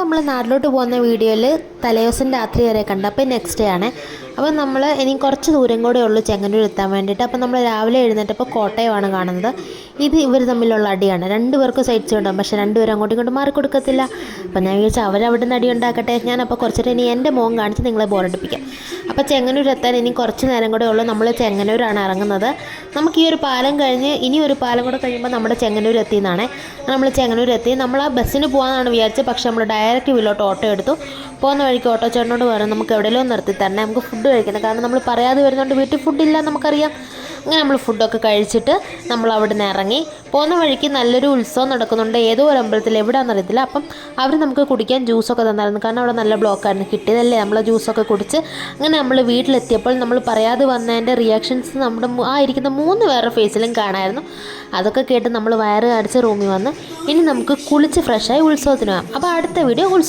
നമ്മൾ നാട്ടിലോട്ട് പോകുന്ന വീഡിയോയിൽ തലേദിവസം രാത്രി വരെ കണ്ട. അപ്പോൾ നെക്സ്റ്റ് ഡേ ആണ്. അപ്പോൾ നമ്മൾ ഇനി കുറച്ച് ദൂരം കൂടെ ഉള്ളൂ ചെങ്ങന്നൂർ എത്താൻ വേണ്ടിയിട്ട്. അപ്പോൾ നമ്മൾ രാവിലെ എഴുന്നേറ്റപ്പോൾ കോട്ടയമാണ് കാണുന്നത്. ഇത് ഇവർ തമ്മിലുള്ള അടിയാണ്. രണ്ടുപേർക്കും സൈഡ്സ് ഉണ്ടാകും, പക്ഷേ രണ്ടുപേരും അങ്ങോട്ടും ഇങ്ങോട്ടും മാറി കൊടുക്കത്തില്ല. അപ്പോൾ ഞാൻ വിചാരിച്ചാൽ അവരവിടെ നിന്ന് അടി ഉണ്ടാക്കട്ടെ, ഞാനപ്പോൾ കുറച്ചിട്ട് ഇനി എൻ്റെ മോൻ കാണിച്ച് നിങ്ങളെ ബോറടിപ്പിക്കാം. അപ്പോൾ ചെങ്ങന്നൂർ എത്താൻ ഇനി കുറച്ച് നേരം കൂടെ ഉള്ളൂ. നമ്മൾ ചെങ്ങന്നൂരാണ് ഇറങ്ങുന്നത്. നമുക്ക് ഈ ഒരു പാലം കഴിഞ്ഞ് ഇനി ഒരു പാലം കൂടെ കഴിയുമ്പോൾ നമ്മുടെ ചെങ്ങന്നൂർ എത്തിയെന്നാണ്. നമ്മൾ ചെങ്ങന്നൂർ എത്തി. നമ്മൾ ആ ബസ്സിന് പോകാനാണ് വിചാരിച്ചത്, പക്ഷേ നമ്മൾ ഡയറക്റ്റ് വീട്ടിലോട്ട് ഓട്ടോ എടുത്തു. പോകുന്ന വഴിക്ക് ഓട്ടോ ചേട്ടനോട് പറഞ്ഞു നമുക്ക് എവിടെയെങ്കിലും നിർത്തി തരണേ, നമുക്ക് ഫുഡ് കഴിക്കണം. കാരണം നമ്മൾ പറയാതെ വരുന്നതുകൊണ്ട് വീട്ടിൽ ഫുഡില്ല നമുക്കറിയാം. അങ്ങനെ നമ്മൾ ഫുഡൊക്കെ കഴിച്ചിട്ട് നമ്മൾ അവിടെ നിന്ന് ഇറങ്ങി. പോകുന്ന വഴിക്ക് നല്ലൊരു ഉത്സവം നടക്കുന്നുണ്ട്, ഏതോ ഒരു അമ്പലത്തിൽ, എവിടെയാണെന്ന് അറിയത്തില്ല. അപ്പം അവർ നമുക്ക് കുടിക്കാൻ ജ്യൂസൊക്കെ തന്നായിരുന്നു, കാരണം അവിടെ നല്ല ബ്ലോക്കായിരുന്നു. കിട്ടിയതല്ലേ, നമ്മൾ ജ്യൂസൊക്കെ കുടിച്ച് അങ്ങനെ നമ്മൾ വീട്ടിലെത്തിയപ്പോൾ നമ്മൾ പറയാതെ വന്നതിൻ്റെ റിയാക്ഷൻസ് നമ്മുടെ ആ ഇരിക്കുന്ന 3 പേരുടെ ഫേസിലും കാണാമായിരുന്നു. അതൊക്കെ കേട്ട് നമ്മൾ വയറ് അടിച്ച് റൂമിൽ വന്ന് ഇനി നമുക്ക് കുളിച്ച് ഫ്രഷായി ഉത്സവത്തിന് പോകാം. അപ്പോൾ അടുത്ത വീഡിയോ ഉത്സവം.